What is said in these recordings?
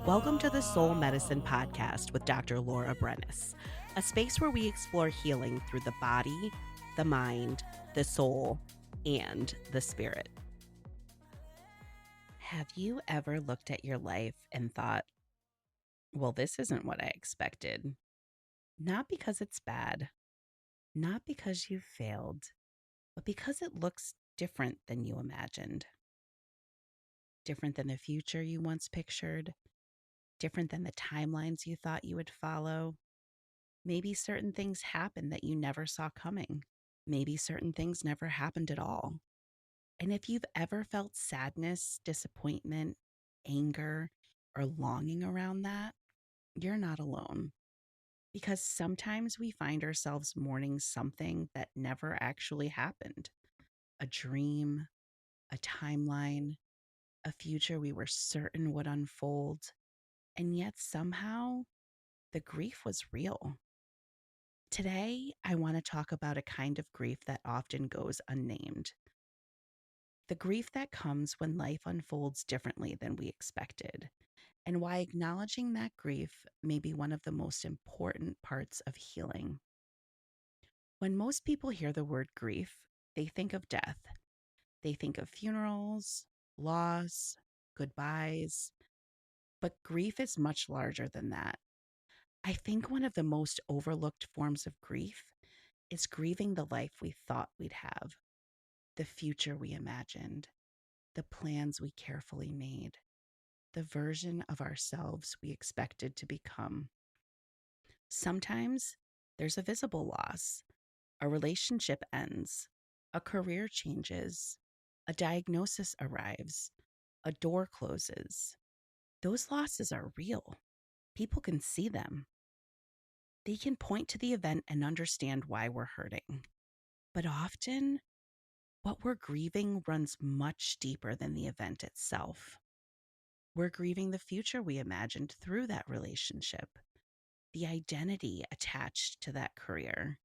Welcome to the Soul Medicine Podcast with Dr. Laura Brennis, a space where we explore healing through the body, the mind, the soul, and the spirit. Have you ever looked at your life and thought, well, this isn't what I expected? Not because it's bad, not because you failed, but because it looks different than you imagined. Different than the future you once pictured, different than the timelines you thought you would follow. Maybe certain things happened that you never saw coming. Maybe certain things never happened at all. And if you've ever felt sadness, disappointment, anger, or longing around that, you're not alone. Because sometimes we find ourselves mourning something that never actually happened, a dream, a timeline, a future we were certain would unfold. And yet somehow the grief was real. Today, I want to talk about a kind of grief that often goes unnamed. The grief that comes when life unfolds differently than we expected, and why acknowledging that grief may be one of the most important parts of healing. When most people hear the word grief, they think of death. They think of funerals, loss, goodbyes, but grief is much larger than that. I think one of the most overlooked forms of grief is grieving the life we thought we'd have, the future we imagined, the plans we carefully made, the version of ourselves we expected to become. Sometimes there's a visible loss. A relationship ends, a career changes, a diagnosis arrives, a door closes. Those losses are real. People can see them. They can point to the event and understand why we're hurting. But often, what we're grieving runs much deeper than the event itself. We're grieving the future we imagined through that relationship, the identity attached to that career,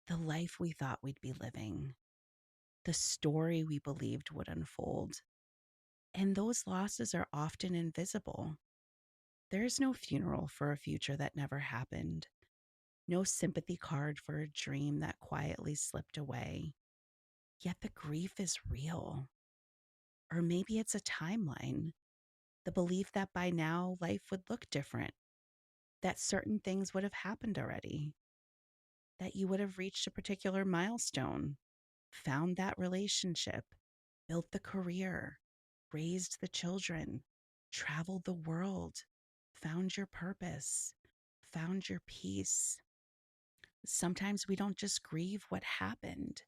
the life we thought we'd be living, the story we believed would unfold. And those losses are often invisible. There is no funeral for a future that never happened, no sympathy card for a dream that quietly slipped away. Yet the grief is real. Or maybe it's a timeline, the belief that by now life would look different, that certain things would have happened already, that you would have reached a particular milestone, found that relationship, built the career, raised the children, traveled the world, found your purpose, found your peace. Sometimes we don't just grieve what happened.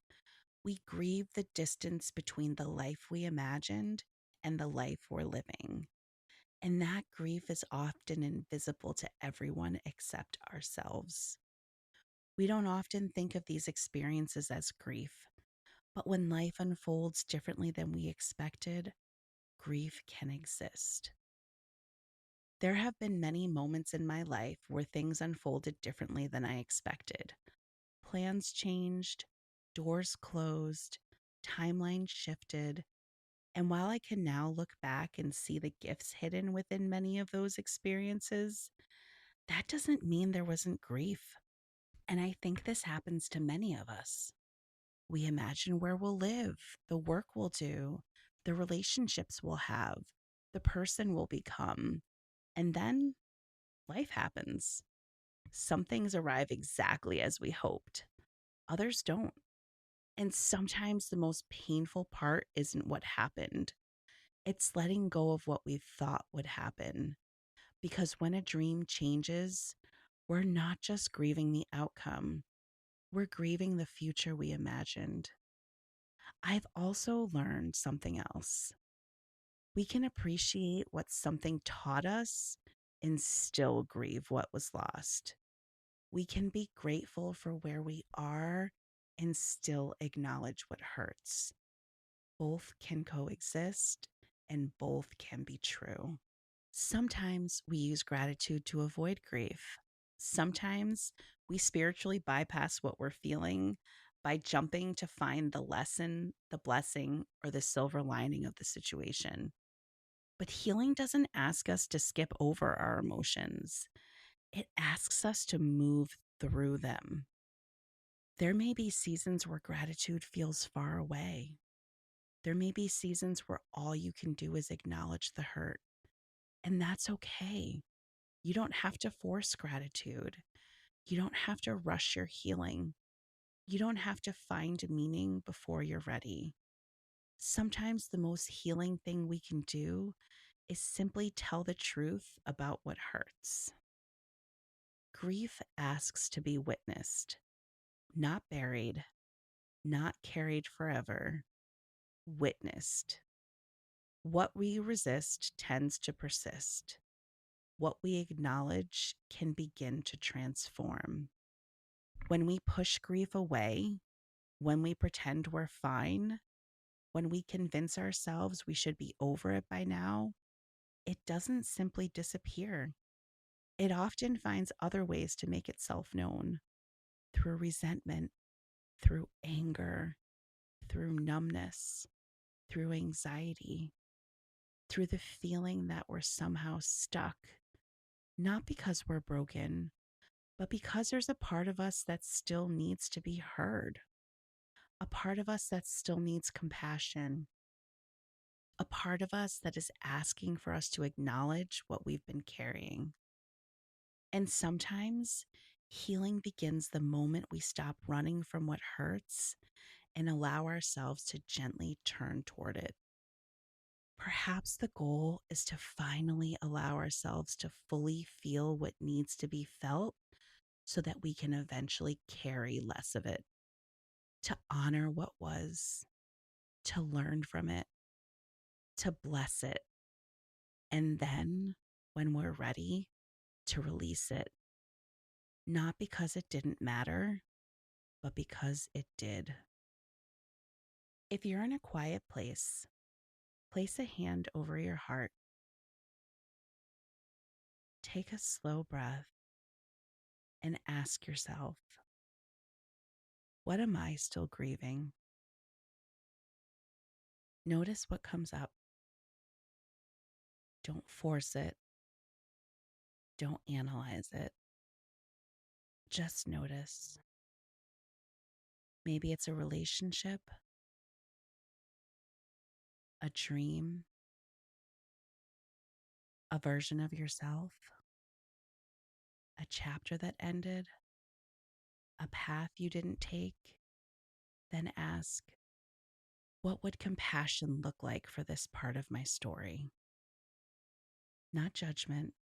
We grieve the distance between the life we imagined and the life we're living. And that grief is often invisible to everyone except ourselves. We don't often think of these experiences as grief, but when life unfolds differently than we expected, grief can exist. There have been many moments in my life where things unfolded differently than I expected. Plans changed, doors closed, timelines shifted, and while I can now look back and see the gifts hidden within many of those experiences, that doesn't mean there wasn't grief. And I think this happens to many of us. We imagine where we'll live, the work we'll do, the relationships we'll have, the person we'll become. And then life happens. Some things arrive exactly as we hoped, others don't. And sometimes the most painful part isn't what happened, it's letting go of what we thought would happen. Because when a dream changes, we're not just grieving the outcome, we're grieving the future we imagined. I've also learned something else. We can appreciate what something taught us and still grieve what was lost. We can be grateful for where we are and still acknowledge what hurts. Both can coexist and both can be true. Sometimes we use gratitude to avoid grief. Sometimes we spiritually bypass what we're feeling by jumping to find the lesson, the blessing, or the silver lining of the situation. But healing doesn't ask us to skip over our emotions, it asks us to move through them. There may be seasons where gratitude feels far away. There may be seasons where all you can do is acknowledge the hurt, and that's okay. You don't have to force gratitude. You don't have to rush your healing. You don't have to find meaning before you're ready. Sometimes the most healing thing we can do is simply tell the truth about what hurts. Grief asks to be witnessed, not buried, not carried forever, witnessed. What we resist tends to persist. What we acknowledge can begin to transform. When we push grief away, when we pretend we're fine, when we convince ourselves we should be over it by now, it doesn't simply disappear. It often finds other ways to make itself known through resentment, through anger, through numbness, through anxiety, through the feeling that we're somehow stuck, not because we're broken, but because there's a part of us that still needs to be heard, a part of us that still needs compassion, a part of us that is asking for us to acknowledge what we've been carrying. And sometimes healing begins the moment we stop running from what hurts and allow ourselves to gently turn toward it. Perhaps the goal is to finally allow ourselves to fully feel what needs to be felt so that we can eventually carry less of it, to honor what was, to learn from it, to bless it, and then, when we're ready, to release it. Not because it didn't matter, but because it did. If you're in a quiet place, place a hand over your heart. Take a slow breath and ask yourself, what am I still grieving? Notice what comes up. Don't force it. Don't analyze it. Just notice. Maybe it's a relationship, a dream, a version of yourself, a chapter that ended, a path you didn't take. Then ask, what would compassion look like for this part of my story? Not judgment,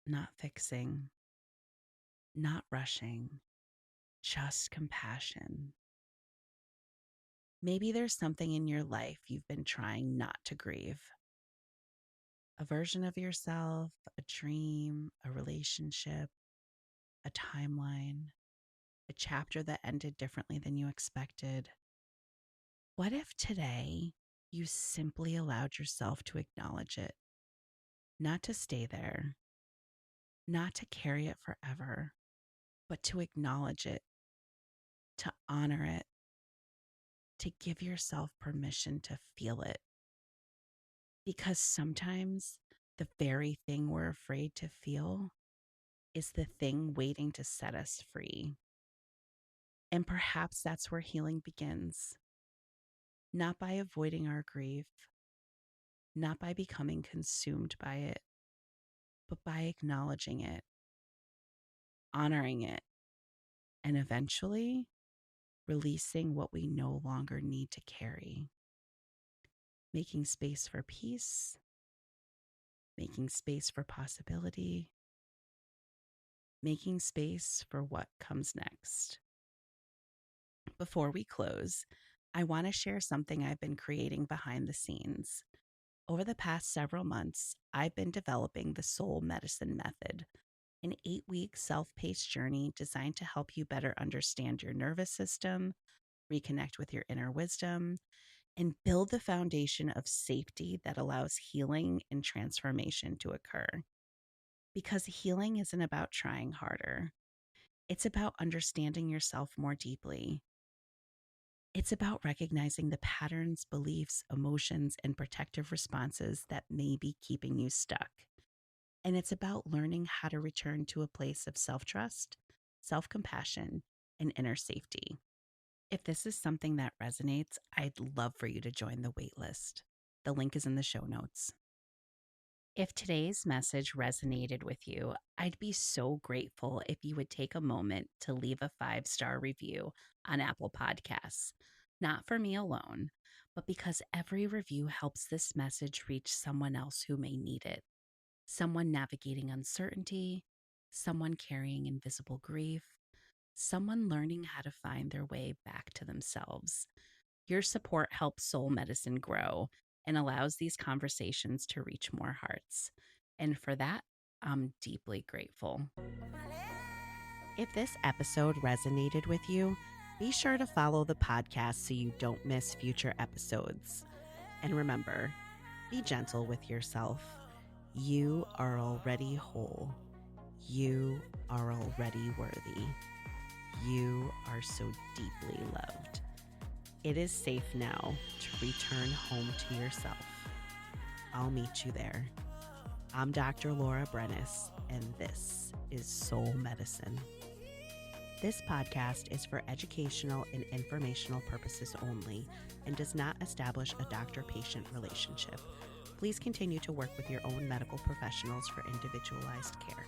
not fixing, not rushing, just compassion. Maybe there's something in your life you've been trying not to grieve. A version of yourself, a dream, a relationship, a timeline, a chapter that ended differently than you expected. What if today you simply allowed yourself to acknowledge it? Not to stay there, not to carry it forever, but to acknowledge it, to honor it, to give yourself permission to feel it. Because sometimes the very thing we're afraid to feel is the thing waiting to set us free. And perhaps that's where healing begins. Not by avoiding our grief, not by becoming consumed by it, but by acknowledging it, honoring it, and eventually releasing what we no longer need to carry. Making space for peace, making space for possibility, making space for what comes next. Before we close, I want to share something I've been creating behind the scenes. Over the past several months, I've been developing the Soul Medicine Method, an 8-week self-paced journey designed to help you better understand your nervous system, reconnect with your inner wisdom, and build the foundation of safety that allows healing and transformation to occur. Because healing isn't about trying harder, it's about understanding yourself more deeply. It's about recognizing the patterns, beliefs, emotions, and protective responses that may be keeping you stuck. And it's about learning how to return to a place of self trust, self compassion, and inner safety. If this is something that resonates, I'd love for you to join the waitlist. The link is in the show notes. If today's message resonated with you, I'd be so grateful if you would take a moment to leave a 5-star review on Apple Podcasts. Not for me alone, but because every review helps this message reach someone else who may need it. Someone navigating uncertainty, someone carrying invisible grief, someone learning how to find their way back to themselves. Your support helps soul medicine grow and allows these conversations to reach more hearts. And for that, I'm deeply grateful. If this episode resonated with you, be sure to follow the podcast so you don't miss future episodes. And remember, be gentle with yourself. You are already whole. You are already worthy. You are so deeply loved. It is safe now to return home to yourself. I'll meet you there. I'm Dr. Laura Brennis, and this is Soul Medicine. This podcast is for educational and informational purposes only and does not establish a doctor-patient relationship. Please continue to work with your own medical professionals for individualized care.